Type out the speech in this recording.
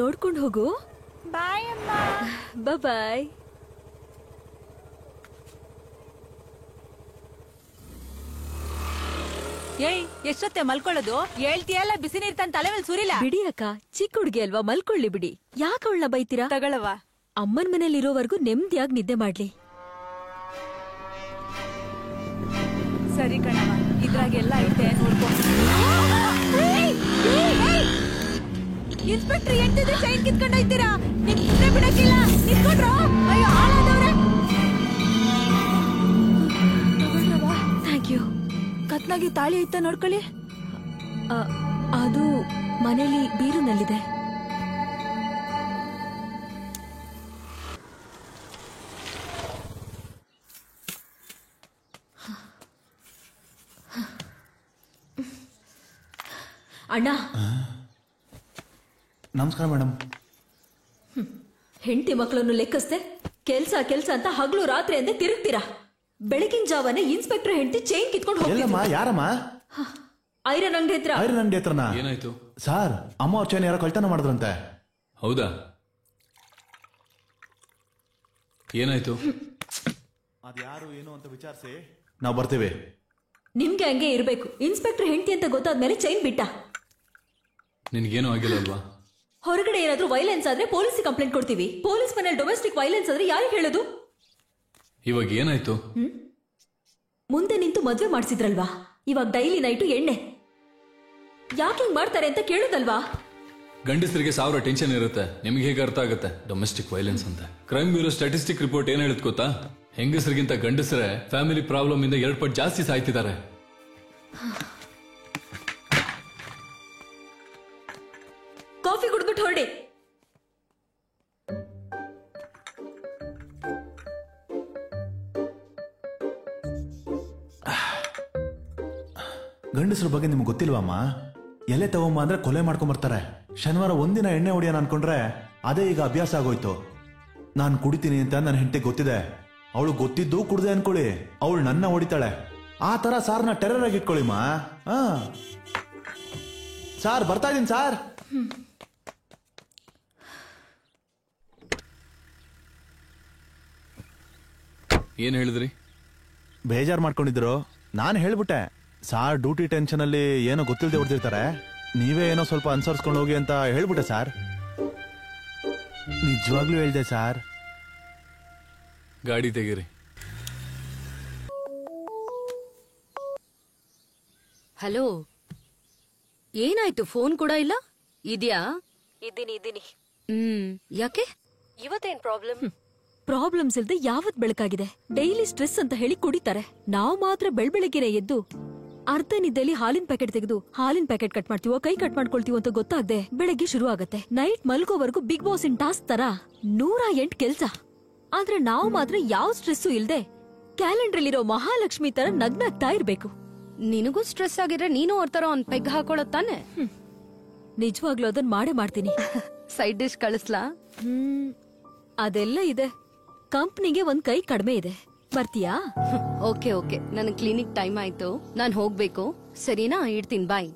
ನೋಡ್ಕೊಂಡು ಹೋಗು. ಬಾಯ್ ಅಮ್ಮ. ಬಾಯ್. ಏಯ್, ಎಷ್ಟೊತ್ತೆ ಮಲ್ಕೊಳ್ಳೋದು? ಹೇಳ್ತೀಯಲ್ಲ ಬಿಸಿ ನೀರ್ ತನ್ ತಲೆ ಮೇಲೆ ಸುರಿಲ್ಲ. ಬಿಡಿ ಅಕ್ಕ, ಚಿಕ್ಕ ಹುಡುಗಿ ಅಲ್ವಾ, ಮಲ್ಕೊಳ್ಳಿ ಬಿಡಿ. ಯಾಕೆ ಅವಳನ್ನ ಬೈತೀರಾ? ತಗೊಳವ. ಅಮ್ಮನ್ ಮನೇಲಿ ಇರೋವರೆಗೂ ನೆಮ್ಮದಿಯಾಗಿ ನಿದ್ದೆ ಮಾಡ್ಲಿ. ಸರಿ ಕಣವ, ಇದ್ರಾಗೆಲ್ಲ ಐತೆ ನೋಡ್ಕೊ. ಇನ್ಸ್ಪೆಕ್ಟರ್ ಎಂಟಿದ್ರೆ ಚೈನ್ ಕಿತ್ಕೊಂಡೋಯ್ತೀರಾ? ನಿನ್ನೆ ಬಿಡಕ್ಕಿಲ್ಲ, ನಿಂತ್ಕೊಂಡ್ರು. ಅಯ್ಯೋ ಹಾಳಾದವ್ರೆ. Thank you. ಕತ್ಲಾಗಿ ತಾಳಿ ಐತ ನೋಡ್ಕೊಳ್ಳಿ. ಅದು ಮನೇಲಿ ಬೀರುನಲ್ಲಿದೆ. ಅಣ್ಣ ನಮಸ್ಕಾರ ಮೇಡಮ್. ಹೆಂಡತಿ ಮಕ್ಕಳನ್ನು ಲೆಕ್ಕಿಸ್ದೆ ಕೆಲ್ಸ ಕೆಲ್ಸ ಅಂತ ಹಗಲು ರಾತ್ರಿ ಅಂದೆ ತಿರುಗ್ತೀರಾ. ಬೆಳಗಿನ ಜಾವನೆ ಇನ್ಸ್ಪೆಕ್ಟರ್ ಹೆಂಡತಿ ಚೈನ್ ಕಿತ್ಕೊಂಡು ಹೋಗ್ತಿದ್ರು. ಯಾರಮ್ಮ? ಐರನ್ ಅಂಗಡಿ ಹತ್ರ. ಐರನ್ ಅಂಗಡಿ ಹತ್ರನಾ? ಏನಾಯ್ತು ಸರ್? ಅಮ್ಮ ಅವ್ರ ಚೈನ್ ಯಾರೋ ಕಳ್ತನ ಮಾಡಿದ್ರಂತೆ. ಹೌದಾ? ಏನಾಯ್ತು? ಅದ್ಯಾರು ಏನು ಅಂತ ವಿಚಾರಿಸಿ ನಾವು ಬರ್ತೀವಿ. ನಿಮ್ಗೆ ಹಂಗೆ ಇರ್ಬೇಕು. ಇನ್ಸ್ಪೆಕ್ಟರ್ ಹೆಂಡತಿ ಅಂತ ಗೊತ್ತಾದ್ಮೇಲೆ ಚೈನ್ ಬಿಟ್ಟ. ನಿನ್ಗೇನು ಆಗಿಲ್ಲ ಅಲ್ವಾ? ಹೊರಗಡೆ ಏನಾದ್ರೂ ವೈಲೆನ್ಸ್ ಆದ್ರೆ ಪೊಲೀಸ್ ಕಂಪ್ಲೇಂಟ್ ಕೊಡ್ತೀವಿ. ಪೊಲೀಸ್ ಮನೇಲಿ ಡೊಮೆಸ್ಟಿಕ್ ವೈಲೆನ್ಸ್ ಆದ್ರೆ ಯಾರಿಗೆ ಹೇಳೋದು? ಇವಾಗ ಏನಾಯ್ತು? ಮುಂದೆ ನಿಂತು ಮದ್ವೆ ಮಾಡಿಸಿದ್ರಲ್ವಾ, ಇವಾಗ ಡೈಲಿ ನೈಟು ಎಣ್ಣೆ. ಯಾಕೆ ಹಿಂಗ್ ಮಾಡ್ತಾರೆ ಅಂತ ಕೇಳುದಲ್ವಾ? ಗಂಡಸರಿಗೆ 1000 ಟೆನ್ಷನ್ ಇರುತ್ತೆ. ನಿಮ್ಗೆ ಹೇಗೆ ಅರ್ಥ ಆಗುತ್ತೆ ಡೊಮೆಸ್ಟಿಕ್ ವೈಲೆನ್ಸ್ ಅಂತ? ಕ್ರೈಮ್ ಬ್ಯೂರೋ ಸ್ಟಾಟಿಸ್ಟಿಕ್ ರಿಪೋರ್ಟ್ ಏನ್ ಹೇಳುತ್ತೆ ಗೊತ್ತಾ? ಹೆಂಗಸರಿಗಿಂತ ಗಂಡಸರೇ ಫ್ಯಾಮಿಲಿ ಪ್ರಾಬ್ಲಮ್ ಇಂದ 2 ಪಟ್ಟು ಜಾಸ್ತಿ ಸಾಯ್ತಿದ್ದಾರೆ. ಕಾಫಿ ಕುಡ್ಬಿಟ್ಟು ಹೊರಡಿ. ಗಂಡಸ್ರ ಬಗ್ಗೆ ನಿಮ್ಗೆ ಗೊತ್ತಿಲ್ವಮ್ಮ? ಎಲೆ ತಗೊಂಬ ಅಂದ್ರೆ ಕೊಲೆ ಮಾಡ್ಕೊಂಡ್ ಬರ್ತಾರೆ. ಶನಿವಾರ ಒಂದಿನ ಎಣ್ಣೆ ಹೊಡಿಯೋಣ ಅನ್ಕೊಂಡ್ರೆ ಅದೇ ಈಗ ಅಭ್ಯಾಸ ಆಗೋಯ್ತು. ನಾನು ಕುಡಿತೀನಿ ಅಂತ ನನ್ನ ಹೆಂಡತಿ ಗೊತ್ತಿದೆ. ಅವಳು ಗೊತ್ತಿದ್ದು ಕುಡ್ದೆ ಅನ್ಕೊಳ್ಳಿ, ಅವಳು ನನ್ನ ಹೊಡಿತಾಳೆ. ಆ ತರ ಸಾರ್ನ ಟೆರರ್ ಆಗಿ ಇಟ್ಕೊಳ್ಳಿಮ್ಮ. ಸಾರ್ ಬರ್ತಾ ಇದೀನಿ ಸಾರ್. ಏನ್ ಹೇಳಿದ್ರಿ? ಬೇಜಾರ್ ಮಾಡ್ಕೊಂಡಿದ್ರು. ನಾನು ಹೇಳ್ಬಿಟ್ಟೆ ಸಾರ್ ಡ್ಯೂಟಿ ಟೆನ್ಷನ್ ಅಲ್ಲಿ ಏನೋ ಗೊತ್ತಿಲ್ಲದೆ ಹೊಡೆದಿರ್ತಾರೆ, ನೀವೇ ಏನೋ ಸ್ವಲ್ಪ ಅನ್ಸರ್ಸ್ಕೊಂಡು ಹೋಗಿ ಅಂತ ಹೇಳ್ಬಿಟ್ಟೆ ಸಾರ್. ನಿಜವಾಗ್ಲೂ ಹೇಳ್ದೆ ಸಾರ್. ಗಾಡಿ ತೆಗೀರಿ. ಹಲೋ, ಏನಾಯ್ತು? ಫೋನ್ ಕೂಡ ಇಲ್ಲ. ಇದ್ಯಾ? ಇದ್ದೀನಿ. ಯಾಕೆ? ಇವತ್ತೇನ್ ಪ್ರಾಬ್ಲಮ್ಸ್ ಇಲ್ದೆ ಯಾವತ್ ಬೆಳಕಾಗಿದೆ. ಡೈಲಿ ಸ್ಟ್ರೆಸ್ ಅಂತ ಹೇಳಿ ಕುಡಿತಾರೆ. ನಾವು ಮಾತ್ರ ಬೆಳಬೆಳಗ್ಗೆನೆ ಎದ್ದು ಅರ್ಧ ನಿದ್ದೆಲಿ ಹಾಲಿನ ಪ್ಯಾಕೆಟ್ ತೆಗೆದು ಹಾಲಿನ ಪ್ಯಾಕೆಟ್ ಕಟ್ ಮಾಡ್ತೀವೋ ಕೈ ಕಟ್ ಮಾಡ್ಕೊಳ್ತೀವೋ ಅಂತ ಗೊತ್ತಾಗದೆ ಬೆಳಗ್ಗೆ ಶುರು ಆಗತ್ತೆ. ನೈಟ್ ಮಲ್ಗೋವರೆಗೂ ಬಿಗ್ ಬಾಸ್ ಇನ್ ಟಾಸ್ಕ್ ತರ 108 ಕೆಲ್ಸ. ಆದ್ರೆ ನಾವು ಮಾತ್ರ ಯಾವ ಸ್ಟ್ರೆಸ್ಸು ಇಲ್ದೆ ಕ್ಯಾಲೆಂಡ್ರಲ್ಲಿರೋ ಮಹಾಲಕ್ಷ್ಮಿ ತರ ನಗ್ನಾಗ್ತಾ ಇರ್ಬೇಕು. ನಿನಗೂ ಸ್ಟ್ರೆಸ್ ಆಗಿದ್ರೆ ನೀನು ಅವ್ರ ತರ ಒಂದ್ ಪೆಗ್ ಹಾಕೊಳ್ಳೋತಾನೆ. ನಿಜವಾಗ್ಲೂ ಅದನ್ ಮಾಡೇ ಮಾಡ್ತೀನಿ. ಸೈಡ್ ಡಿಶ್ ಕಳಿಸ್ಲಾ? ಅದೆಲ್ಲ ಇದೆ. ಕಂಪ್ನಿಗೆ ಒಂದ್ ಕೈ ಕಡಿಮೆ ಇದೆ. ಬರ್ತೀಯಾ? ಓಕೆ, ನನ್ ಕ್ಲಿನಿಕ್ ಟೈಮ್ ಆಯ್ತು, ನಾನ್ ಹೋಗ್ಬೇಕು. ಸರಿನಾ? ಇಡ್ತೀನಿ. ಬಾಯ್.